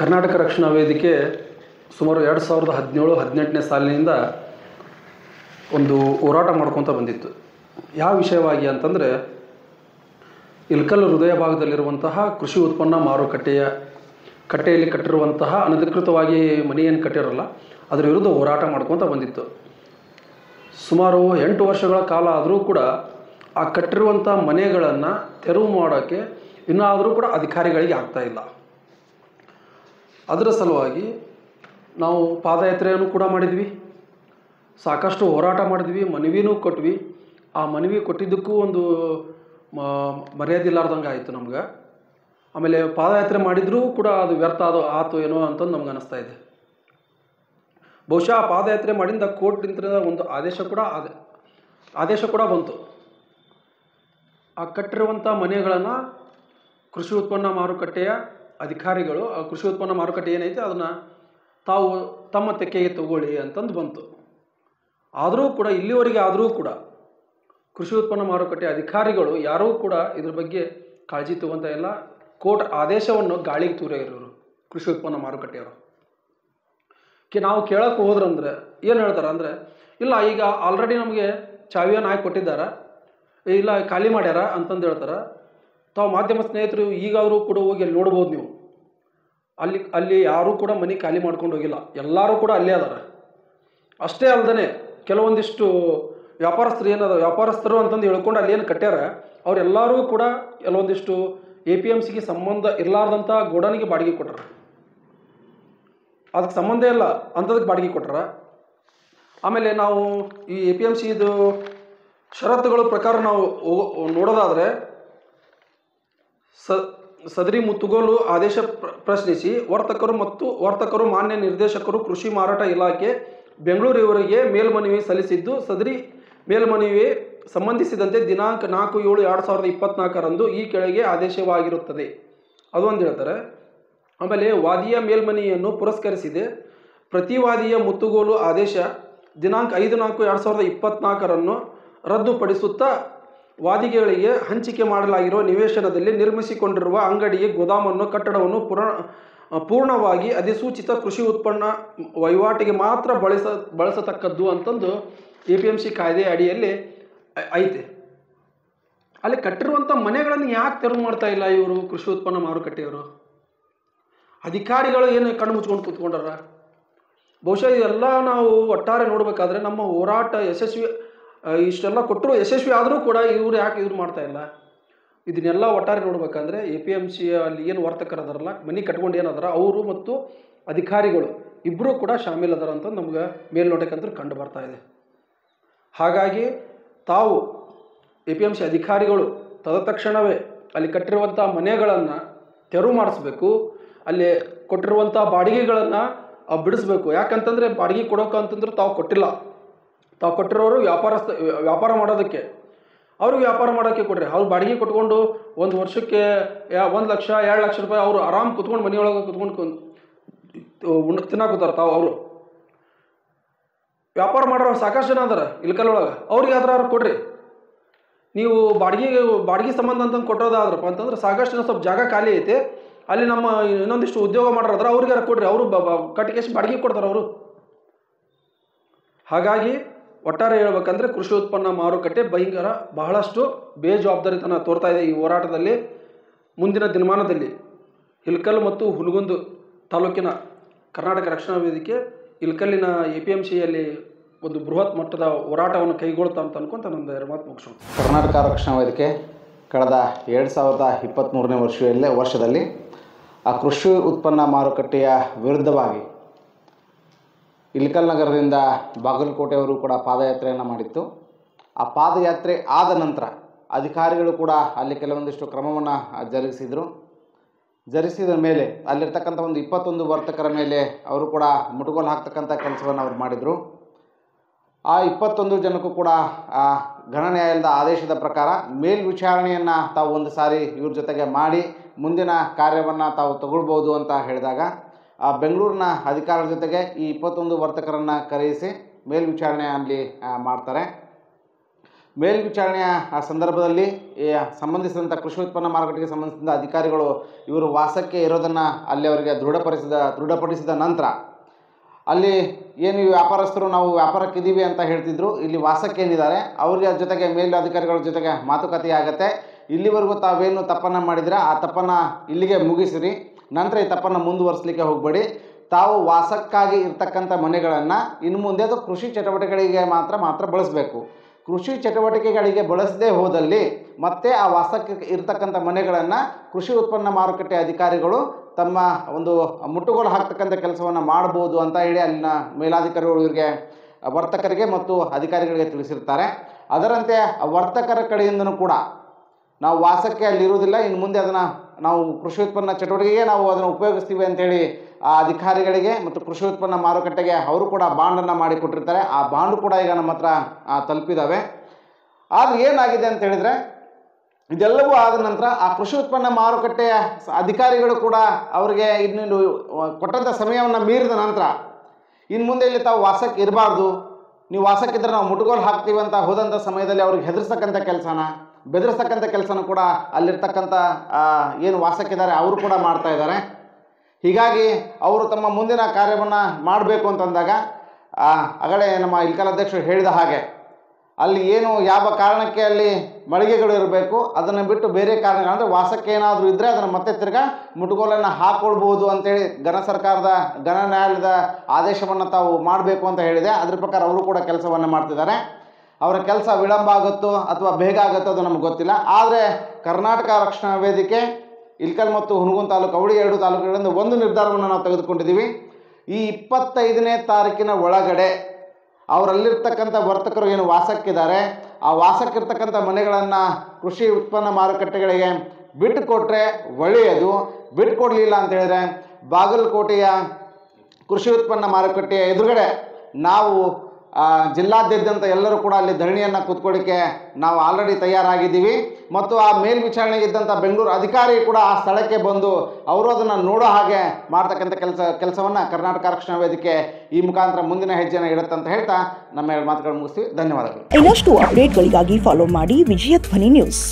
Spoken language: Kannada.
ಕರ್ನಾಟಕ ರಕ್ಷಣಾ ವೇದಿಕೆ ಸುಮಾರು 2017-18ನೇ ಸಾಲಿನಿಂದ ಒಂದು ಹೋರಾಟ ಮಾಡ್ಕೊತ ಬಂದಿತ್ತು. ಯಾವ ವಿಷಯವಾಗಿ ಅಂತಂದರೆ, ಇಳಕಲ್ ಹೃದಯ ಭಾಗದಲ್ಲಿರುವಂತಹ ಕೃಷಿ ಉತ್ಪನ್ನ ಕಟ್ಟೆಯಲ್ಲಿ ಕಟ್ಟಿರುವಂತಹ ಅನಧಿಕೃತವಾಗಿ ಮನೆಯನ್ನು ಕಟ್ಟಿರಲ್ಲ, ಅದರ ವಿರುದ್ಧ ಹೋರಾಟ ಮಾಡ್ಕೊತ ಬಂದಿತ್ತು. ಸುಮಾರು 8 ವರ್ಷಗಳ ಕಾಲ ಆದರೂ ಕೂಡ ಆ ಕಟ್ಟಿರುವಂಥ ಮನೆಗಳನ್ನು ತೆರವು ಮಾಡೋಕ್ಕೆ ಇನ್ನಾದರೂ ಕೂಡ ಅಧಿಕಾರಿಗಳಿಗೆ ಆಗ್ತಾಯಿಲ್ಲ. ಅದರ ಸಲುವಾಗಿ ನಾವು ಪಾದಯಾತ್ರೆಯನ್ನು ಕೂಡ ಮಾಡಿದ್ವಿ, ಸಾಕಷ್ಟು ಹೋರಾಟ ಮಾಡಿದ್ವಿ, ಮನವಿನೂ ಕೊಟ್ವಿ. ಆ ಮನವಿ ಕೊಟ್ಟಿದ್ದಕ್ಕೂ ಒಂದು ಮರ್ಯಾದೆ ಇಲ್ಲಾರ್ದಂಗೆ ಆಯಿತು ನಮ್ಗೆ. ಆಮೇಲೆ ಪಾದಯಾತ್ರೆ ಮಾಡಿದರೂ ಕೂಡ ಅದು ವ್ಯರ್ಥ ಆತು ಏನೋ ಅಂತಂದು ನಮ್ಗೆ ಅನ್ನಿಸ್ತಾ ಇದೆ. ಬಹುಶಃ ಆ ಪಾದಯಾತ್ರೆ ಮಾಡಿಂದ ಕೋರ್ಟ್ನಿಂದ ಒಂದು ಆದೇಶ ಕೂಡ ಬಂತು. ಆ ಕಟ್ಟಿರುವಂಥ ಮನೆಗಳನ್ನು ಕೃಷಿ ಉತ್ಪನ್ನ ಮಾರುಕಟ್ಟೆಯ ಅಧಿಕಾರಿಗಳು, ಆ ಕೃಷಿ ಉತ್ಪನ್ನ ಮಾರುಕಟ್ಟೆ ಏನೈತೆ ಅದನ್ನು ತಾವು ತಮ್ಮ ತೆಕ್ಕೆಗೆ ತಗೊಳ್ಳಿ ಅಂತಂದು ಬಂತು. ಆದರೂ ಕೂಡ ಇಲ್ಲಿವರೆಗೆ ಆದರೂ ಕೂಡ ಕೃಷಿ ಉತ್ಪನ್ನ ಮಾರುಕಟ್ಟೆ ಅಧಿಕಾರಿಗಳು ಯಾರೂ ಕೂಡ ಇದ್ರ ಬಗ್ಗೆ ಕಾಳಜಿ ತಗೊಂತ ಇಲ್ಲ. ಕೋರ್ಟ್ ಆದೇಶವನ್ನು ಗಾಳಿಗೆ ತೂರಿರೋರು ಕೃಷಿ ಉತ್ಪನ್ನ ಮಾರುಕಟ್ಟೆಯವರು. ನಾವು ಕೇಳೋಕ್ಕೆ ಹೋದ್ರಂದ್ರೆ ಏನು ಹೇಳ್ತಾರೆ ಅಂದರೆ, ಇಲ್ಲ ಈಗ ಆಲ್ರೆಡಿ ನಮಗೆ ಚಾವಿಯನ್ನು ಹಾಕಿ ಕೊಟ್ಟಿದ್ದಾರೆ, ಇಲ್ಲ ಖಾಲಿ ಮಾಡ್ಯಾರ ಅಂತಂದು ಹೇಳ್ತಾರೆ. ತಾವು ಮಾಧ್ಯಮ ಸ್ನೇಹಿತರು ಈಗಾದರೂ ಕೂಡ ಹೋಗಿ ಅಲ್ಲಿ ನೋಡ್ಬೋದು. ನೀವು ಅಲ್ಲಿ ಯಾರೂ ಕೂಡ ಮನೆ ಖಾಲಿ ಮಾಡ್ಕೊಂಡು ಹೋಗಿಲ್ಲ, ಎಲ್ಲರೂ ಕೂಡ ಅಲ್ಲೇ ಅದಾರ. ಅಷ್ಟೇ ಅಲ್ಲದೆ ಕೆಲವೊಂದಿಷ್ಟು ವ್ಯಾಪಾರಸ್ಥರು ಅಂತಂದು ಹೇಳ್ಕೊಂಡು ಅಲ್ಲಿ ಏನು ಕಟ್ಟ್ಯಾರ, ಅವರೆಲ್ಲರೂ ಕೂಡ ಕೆಲವೊಂದಿಷ್ಟು APMCಗೆ ಸಂಬಂಧ ಇರಲಾರ್ದಂಥ ಗೋಡನಿಗೆ ಬಾಡಿಗೆ ಕೊಟ್ಟಾರ. ಅದಕ್ಕೆ ಸಂಬಂಧ ಇಲ್ಲ ಅಂಥದಕ್ಕೆ ಬಾಡಿಗೆ ಕೊಟ್ಟಾರ. ಆಮೇಲೆ ನಾವು ಈ APMCದು ಷರತ್ತುಗಳ ಪ್ರಕಾರ ನಾವು ನೋಡೋದಾದರೆ, ಸದರಿ ಮುತ್ತುಗೋಲು ಆದೇಶ ಪ್ರಶ್ನಿಸಿ ವರ್ತಕರು ಮಾನ್ಯ ನಿರ್ದೇಶಕರು ಕೃಷಿ ಮಾರಾಟ ಇಲಾಖೆ ಬೆಂಗಳೂರು ಇವರಿಗೆ ಮೇಲ್ಮನವಿ ಸಲ್ಲಿಸಿದ್ದು, ಸದರಿ ಮೇಲ್ಮನವಿ ಸಂಬಂಧಿಸಿದಂತೆ ದಿನಾಂಕ 4/7/2024ರಂದು ಈ ಕೆಳಗೆ ಆದೇಶವಾಗಿರುತ್ತದೆ ಅದೊಂದು ಹೇಳ್ತಾರೆ. ಆಮೇಲೆ ವಾದಿಯ ಮೇಲ್ಮನವಿಯನ್ನು ಪುರಸ್ಕರಿಸಿದೆ. ಪ್ರತಿವಾದಿಯ ಮುತ್ತುಗೋಲು ಆದೇಶ ದಿನಾಂಕ 5/4/2024ರಂದು ರದ್ದುಪಡಿಸುತ್ತಾ ವಾದಿಗಳಿಗೆ ಹಂಚಿಕೆ ಮಾಡಲಾಗಿರುವ ನಿವೇಶನದಲ್ಲಿ ನಿರ್ಮಿಸಿಕೊಂಡಿರುವ ಅಂಗಡಿಯ ಗೋದಾಮನ್ನು ಕಟ್ಟಡವನ್ನು ಪೂರ್ಣವಾಗಿ ಅಧಿಸೂಚಿತ ಕೃಷಿ ಉತ್ಪನ್ನ ವಹಿವಾಟಿಗೆ ಮಾತ್ರ ಬಳಸತಕ್ಕದ್ದು ಅಂತಂದು APMC ಕಾಯ್ದೆ ಅಡಿಯಲ್ಲಿ ಐತೆ. ಅಲ್ಲಿ ಕಟ್ಟಿರುವಂಥ ಮನೆಗಳನ್ನು ಯಾಕೆ ತೆರವು ಮಾಡ್ತಾ ಇಲ್ಲ ಇವರು ಕೃಷಿ ಉತ್ಪನ್ನ ಮಾರುಕಟ್ಟೆಯವರು? ಅಧಿಕಾರಿಗಳು ಏನು ಕಣ್ಣು ಮುಚ್ಕೊಂಡು ಕೂತ್ಕೊಂಡಾರ? ಬಹುಶಃ ಇದೆಲ್ಲ ನಾವು ಒಟ್ಟಾರೆ ನೋಡಬೇಕಾದ್ರೆ ನಮ್ಮ ಹೋರಾಟ ಇಷ್ಟೆಲ್ಲ ಕೊಟ್ಟರು ಯಶಸ್ವಿ ಆದರೂ ಕೂಡ ಇವರು ಯಾಕೆ ಮಾಡ್ತಾ ಇಲ್ಲ? ಇದನ್ನೆಲ್ಲ ಒಟ್ಟಾರೆ ನೋಡ್ಬೇಕಂದ್ರೆ APMC ಅಲ್ಲಿ ಏನು ವರ್ತಕರದಾರಲ್ಲ, ಮನೆ ಕಟ್ಕೊಂಡು ಏನದಾರ, ಅವರು ಮತ್ತು ಅಧಿಕಾರಿಗಳು ಇಬ್ಬರೂ ಕೂಡ ಶಾಮೀಲದಾರ ಅಂತ ನಮ್ಗೆ ಮೇಲ್ನೋಟಕ್ಕಂತೂ ಕಂಡು ಬರ್ತಾ ಇದೆ. ಹಾಗಾಗಿ ತಾವು APMC ಅಧಿಕಾರಿಗಳು ತಕ್ಷಣವೇ ಅಲ್ಲಿ ಕಟ್ಟಿರುವಂಥ ಮನೆಗಳನ್ನು ತೆರವು ಮಾಡಿಸ್ಬೇಕು, ಅಲ್ಲಿ ಕೊಟ್ಟಿರುವಂಥ ಬಾಡಿಗೆಗಳನ್ನು ಬಿಡಿಸ್ಬೇಕು. ಯಾಕಂತಂದರೆ ಬಾಡಿಗೆ ಕೊಡೋಕಂತಂದ್ರೆ ತಾವು ಕೊಟ್ಟಿಲ್ಲ, ತಾವು ಕೊಟ್ಟಿರೋರು ವ್ಯಾಪಾರ ಮಾಡೋದಕ್ಕೆ, ಅವ್ರಿಗೆ ವ್ಯಾಪಾರ ಮಾಡೋಕ್ಕೆ ಕೊಡ್ರಿ. ಅವ್ರು ಬಾಡಿಗೆ ಕೊಟ್ಕೊಂಡು ಒಂದು ವರ್ಷಕ್ಕೆ 1 ಲಕ್ಷ 2 ಲಕ್ಷ ರೂಪಾಯಿ ಅವರು ಆರಾಮ್ ಕುತ್ಕೊಂಡು ಮನೆಯೊಳಗೆ ಕುತ್ಕೊಂಡು ತಿನ್ನಾಕೂತಾರ. ತಾವು ಅವರು ವ್ಯಾಪಾರ ಮಾಡೋರು ಸಾಕಷ್ಟು ಜನ ಅದಾರ ಇಳಕಲ್ಲೊಳಗೆ, ಅವ್ರಿಗೆ ಯಾವ್ದಾರು ಕೊಡ್ರಿ. ನೀವು ಬಾಡಿಗೆ ಸಂಬಂಧ ಅಂತಂದು ಕೊಟ್ಟೋದಾದ್ರಪ್ಪ ಅಂತಂದ್ರೆ ಸಾಕಷ್ಟು ಜನ ಸ್ವಲ್ಪ ಜಾಗ ಖಾಲಿ ಐತೆ, ಅಲ್ಲಿ ನಮ್ಮ ಇನ್ನೊಂದಿಷ್ಟು ಉದ್ಯೋಗ ಮಾಡೋರಾದ್ರೆ ಅವ್ರಿಗೆ ಯಾರು ಕೊಡ್ರಿ, ಅವರು ಕಟ್ಟಿಗೆಸಿ ಬಾಡಿಗೆ ಕೊಡ್ತಾರೆ ಅವರು. ಹಾಗಾಗಿ ಒಟ್ಟಾರೆ ಹೇಳ್ಬೇಕಂದ್ರೆ ಕೃಷಿ ಉತ್ಪನ್ನ ಮಾರುಕಟ್ಟೆ ಬಹಳಷ್ಟು ಬೇಜವಾಬ್ದಾರಿತನ ತೋರ್ತಾ ಇದೆ ಈ ಹೋರಾಟದಲ್ಲಿ. ಮುಂದಿನ ದಿನಮಾನದಲ್ಲಿ ಇಳಕಲ್ ಮತ್ತು ಹುನಗುಂದ ತಾಲೂಕಿನ ಕರ್ನಾಟಕ ರಕ್ಷಣಾ ವೇದಿಕೆ ಇಳಕಲ್ಲಿನ APMCಯಲ್ಲಿ ಒಂದು ಬೃಹತ್ ಮಟ್ಟದ ಹೋರಾಟವನ್ನು ಕೈಗೊಳ್ತಾ ಅಂತ ಅನ್ಕೊಂತ ನನ್ನ 2 ಮಾತು ಮುಗಿಸೋಣ. ಕರ್ನಾಟಕ ರಕ್ಷಣಾ ವೇದಿಕೆ ಕಳೆದ 2023ನೇ ವರ್ಷದಲ್ಲಿ ಆ ಕೃಷಿ ಉತ್ಪನ್ನ ಮಾರುಕಟ್ಟೆಯ ವಿರುದ್ಧವಾಗಿ ಇಳಕಲ್ ನಗರದಿಂದ ಬಾಗಲಕೋಟೆಯವರು ಕೂಡ ಪಾದಯಾತ್ರೆಯನ್ನು ಮಾಡಿತ್ತು. ಆ ಪಾದಯಾತ್ರೆ ಆದ ನಂತರ ಅಧಿಕಾರಿಗಳು ಕೂಡ ಅಲ್ಲಿ ಕೆಲವೊಂದಿಷ್ಟು ಕ್ರಮವನ್ನು ಜರುಗಿಸಿದ ಮೇಲೆ ಅಲ್ಲಿರ್ತಕ್ಕಂಥ ಒಂದು 21 ವರ್ತಕರ ಮೇಲೆ ಅವರು ಕೂಡ ಮುಟುಗೋಲು ಹಾಕ್ತಕ್ಕಂಥ ಕೆಲಸವನ್ನು ಅವರು ಮಾಡಿದರು. ಆ 21 ಜನಕ್ಕೂ ಕೂಡ ಗಣ ನ್ಯಾಯಾಲಯದ ಆದೇಶದ ಪ್ರಕಾರ ಮೇಲ್ವಿಚಾರಣೆಯನ್ನು ತಾವು ಒಂದು ಸಾರಿ ಇವ್ರ ಜೊತೆಗೆ ಮಾಡಿ ಮುಂದಿನ ಕಾರ್ಯವನ್ನು ತಾವು ತಗೊಳ್ಬೋದು ಅಂತ ಹೇಳಿದಾಗ ಬೆಂಗಳೂರಿನ ಅಧಿಕಾರಿಗಳ ಜೊತೆಗೆ ಈ 21 ವರ್ತಕರನ್ನು ಕರೆಯಿಸಿ ಮೇಲ್ವಿಚಾರಣೆ ಅಲ್ಲಿ ಮಾಡ್ತಾರೆ. ಮೇಲ್ವಿಚಾರಣೆಯ ಆ ಸಂದರ್ಭದಲ್ಲಿ ಸಂಬಂಧಿಸಿದಂಥ ಕೃಷಿ ಉತ್ಪನ್ನ ಮಾರುಕಟ್ಟೆಗೆ ಸಂಬಂಧಿಸಿದ ಅಧಿಕಾರಿಗಳು ಇವರು ವಾಸಕ್ಕೆ ಇರೋದನ್ನು ಅಲ್ಲಿ ಅವರಿಗೆ ದೃಢಪಡಿಸಿದ ನಂತರ ಅಲ್ಲಿ ಏನು ಈ ವ್ಯಾಪಾರಸ್ಥರು ನಾವು ವ್ಯಾಪಾರಕ್ಕಿದ್ದೀವಿ ಅಂತ ಹೇಳ್ತಿದ್ರು, ಇಲ್ಲಿ ವಾಸಕ್ಕೇನಿದ್ದಾರೆ ಅವ್ರಿಗೆ ಜೊತೆಗೆ ಮೇಲಧಿಕಾರಿಗಳ ಜೊತೆಗೆ ಮಾತುಕತೆ ಆಗುತ್ತೆ. ಇಲ್ಲಿವರೆಗೂ ತಾವೇನು ತಪ್ಪನ್ನು ಮಾಡಿದರೆ ಆ ತಪ್ಪನ್ನು ಇಲ್ಲಿಗೆ ಮುಗಿಸಿರಿ, ನಂತರ ಈ ತಪ್ಪನ್ನು ಮುಂದುವರಿಸಲಿಕ್ಕೆ ಹೋಗಬೇಡಿ. ತಾವು ವಾಸಕ್ಕಾಗಿ ಇರ್ತಕ್ಕಂಥ ಮನೆಗಳನ್ನು ಇನ್ನು ಮುಂದೆ ಅದು ಕೃಷಿ ಚಟುವಟಿಕೆಗಳಿಗೆ ಮಾತ್ರ ಬಳಸಬೇಕು. ಕೃಷಿ ಚಟುವಟಿಕೆಗಳಿಗೆ ಬಳಸದೇ ಹೋದಲ್ಲಿ ಮತ್ತೆ ಆ ವಾಸಕ್ಕೆ ಇರ್ತಕ್ಕಂಥ ಮನೆಗಳನ್ನು ಕೃಷಿ ಉತ್ಪನ್ನ ಮಾರುಕಟ್ಟೆ ಅಧಿಕಾರಿಗಳು ತಮ್ಮ ಒಂದು ಮುಟ್ಟುಗೋಲು ಹಾಕ್ತಕ್ಕಂಥ ಕೆಲಸವನ್ನು ಮಾಡ್ಬೋದು ಅಂತ ಹೇಳಿ ಅಲ್ಲಿನ ಮೇಲಾಧಿಕಾರಿಗಳು ಇವರಿಗೆ ವರ್ತಕರಿಗೆ ಮತ್ತು ಅಧಿಕಾರಿಗಳಿಗೆ ತಿಳಿಸಿರ್ತಾರೆ. ಅದರಂತೆ ವರ್ತಕರ ಕಡೆಯಿಂದನೂ ಕೂಡ ನಾವು ವಾಸಕ್ಕೆ ಅಲ್ಲಿ ಇರುವುದಿಲ್ಲ, ಇನ್ನು ಮುಂದೆ ಅದನ್ನು ನಾವು ಕೃಷಿ ಉತ್ಪನ್ನ ಚಟುವಟಿಕೆಗೆ ನಾವು ಅದನ್ನು ಉಪಯೋಗಿಸ್ತೀವಿ ಅಂತೇಳಿ ಆ ಅಧಿಕಾರಿಗಳಿಗೆ ಮತ್ತು ಕೃಷಿ ಉತ್ಪನ್ನ ಮಾರುಕಟ್ಟೆಗೆ ಅವರು ಕೂಡ ಬಾಂಡನ್ನು ಮಾಡಿಕೊಟ್ಟಿರ್ತಾರೆ. ಆ ಬಾಂಡು ಕೂಡ ಈಗ ನಮ್ಮ ಹತ್ರ ತಲುಪಿದ್ದಾವೆ. ಆದರೆ ಏನಾಗಿದೆ ಅಂತ ಹೇಳಿದರೆ, ಇದೆಲ್ಲವೂ ಆದ ನಂತರ ಆ ಕೃಷಿ ಉತ್ಪನ್ನ ಮಾರುಕಟ್ಟೆಯ ಅಧಿಕಾರಿಗಳು ಕೂಡ ಅವರಿಗೆ ಇನ್ನೊಂದು ಕೊಟ್ಟಂಥ ಸಮಯವನ್ನು ಮೀರಿದ ನಂತರ ಇನ್ನು ಮುಂದೆ ಇಲ್ಲಿ ತಾವು ವಾಸಕ್ಕೆ ಇರಬಾರ್ದು, ನೀವು ವಾಸಕ್ಕಿದ್ರೆ ನಾವು ಮುಟ್ಟುಗೋಲು ಹಾಕ್ತೀವಿ ಅಂತ ಹೋದಂಥ ಸಮಯದಲ್ಲಿ ಅವ್ರಿಗೆ ಹೆದರ್ಸ್ತಕ್ಕಂಥ ಕೆಲಸನ ಬೆದರಿಸ್ತಕ್ಕಂಥ ಕೆಲಸನೂ ಕೂಡ ಅಲ್ಲಿರ್ತಕ್ಕಂಥ ಏನು ವಾಸಕ್ಕಿದ್ದಾರೆ ಅವರು ಕೂಡ ಮಾಡ್ತಾ ಇದ್ದಾರೆ. ಹೀಗಾಗಿ ಅವರು ತಮ್ಮ ಮುಂದಿನ ಕಾರ್ಯವನ್ನು ಮಾಡಬೇಕು ಅಂತಂದಾಗ ಆಗಲೇ ನಮ್ಮ ಇಲ್ಕಲ್ ಅಧ್ಯಕ್ಷರು ಹೇಳಿದ ಹಾಗೆ ಅಲ್ಲಿ ಏನು ಯಾವ ಕಾರಣಕ್ಕೆ ಅಲ್ಲಿ ಮಳಿಗೆಗಳು ಇರಬೇಕು ಅದನ್ನು ಬಿಟ್ಟು ಬೇರೆ ಕಾರಣಗಳು ಅಂದರೆ ವಾಸಕ್ಕೆ ಏನಾದರೂ ಇದ್ದರೆ ಅದನ್ನು ಮತ್ತೆ ತಿರ್ಗಾ ಮುಟ್ಟುಗೋಲನ್ನು ಹಾಕ್ಕೊಳ್ಬೋದು ಅಂತೇಳಿ ಘನ ನ್ಯಾಯಾಲಯದ ಆದೇಶವನ್ನು ತಾವು ಮಾಡಬೇಕು ಅಂತ ಹೇಳಿದೆ. ಅದ್ರ ಪ್ರಕಾರ ಅವರು ಕೂಡ ಕೆಲಸವನ್ನು ಮಾಡ್ತಿದ್ದಾರೆ. ಅವರ ಕೆಲಸ ವಿಳಂಬ ಆಗುತ್ತೋ ಅಥವಾ ಬೇಗ ಆಗುತ್ತೋ ಅದು ನಮ್ಗೆ ಗೊತ್ತಿಲ್ಲ. ಆದರೆ ಕರ್ನಾಟಕ ರಕ್ಷಣಾ ವೇದಿಕೆ ಇಲ್ಕಲ್ ಮತ್ತು ಹುನಗುಂದ ತಾಲೂಕು ಅವಳಿ 2 ತಾಲೂಕುಗಳಿಂದ ಒಂದು ನಿರ್ಧಾರವನ್ನು ನಾವು ತೆಗೆದುಕೊಂಡಿದ್ದೀವಿ. ಈ 25ನೇ ತಾರೀಕಿನ ಒಳಗಡೆ ಅವರಲ್ಲಿರ್ತಕ್ಕಂಥ ವರ್ತಕರು ಏನು ವಾಸಕ್ಕಿದ್ದಾರೆ ಆ ವಾಸಕ್ಕಿರ್ತಕ್ಕಂಥ ಮನೆಗಳನ್ನು ಕೃಷಿ ಉತ್ಪನ್ನ ಮಾರುಕಟ್ಟೆಗಳಿಗೆ ಬಿಟ್ಟುಕೊಟ್ರೆ ಒಳ್ಳೆಯದು. ಬಿಟ್ಟುಕೊಡ್ಲಿಲ್ಲ ಅಂತ ಹೇಳಿದ್ರೆ ಬಾಗಲಕೋಟೆಯ ಕೃಷಿ ಉತ್ಪನ್ನ ಮಾರುಕಟ್ಟೆಯ ಎದುರುಗಡೆ ನಾವು ಜಿಲ್ಲಾದ್ಯಂತ ಎಲ್ಲರೂ ಕೂಡ ಅಲ್ಲಿ ಧರಣಿಯನ್ನು ಕೂತ್ಕೊಳ್ಳಿಕ್ಕೆ ನಾವು ಆಲ್ರೆಡಿ ತಯಾರಾಗಿದ್ದೀವಿ. ಮತ್ತು ಆ ಮೇಲ್ವಿಚಾರಣೆಗಿದ್ದಂಥ ಬೆಂಗಳೂರು ಅಧಿಕಾರಿ ಕೂಡ ಆ ಸ್ಥಳಕ್ಕೆ ಬಂದು ಅವರು ಅದನ್ನು ನೋಡೋ ಹಾಗೆ ಮಾಡ್ತಕ್ಕಂಥ ಕೆಲಸವನ್ನು ಕರ್ನಾಟಕ ರಕ್ಷಣಾ ವೇದಿಕೆ ಈ ಮುಖಾಂತರ ಮುಂದಿನ ಹೆಜ್ಜೆಯನ್ನು ಇಡುತ್ತಂತ ಹೇಳ್ತಾ ನಮ್ಮ 2 ಮಾತುಗಳು ಮುಗಿಸ್ತೀವಿ. ಧನ್ಯವಾದಗಳು. ಇನ್ನಷ್ಟು ಅಪ್ಡೇಟ್ಗಳಿಗಾಗಿ ಫಾಲೋ ಮಾಡಿ ವಿಜಯ ಧ್ವನಿ ನ್ಯೂಸ್.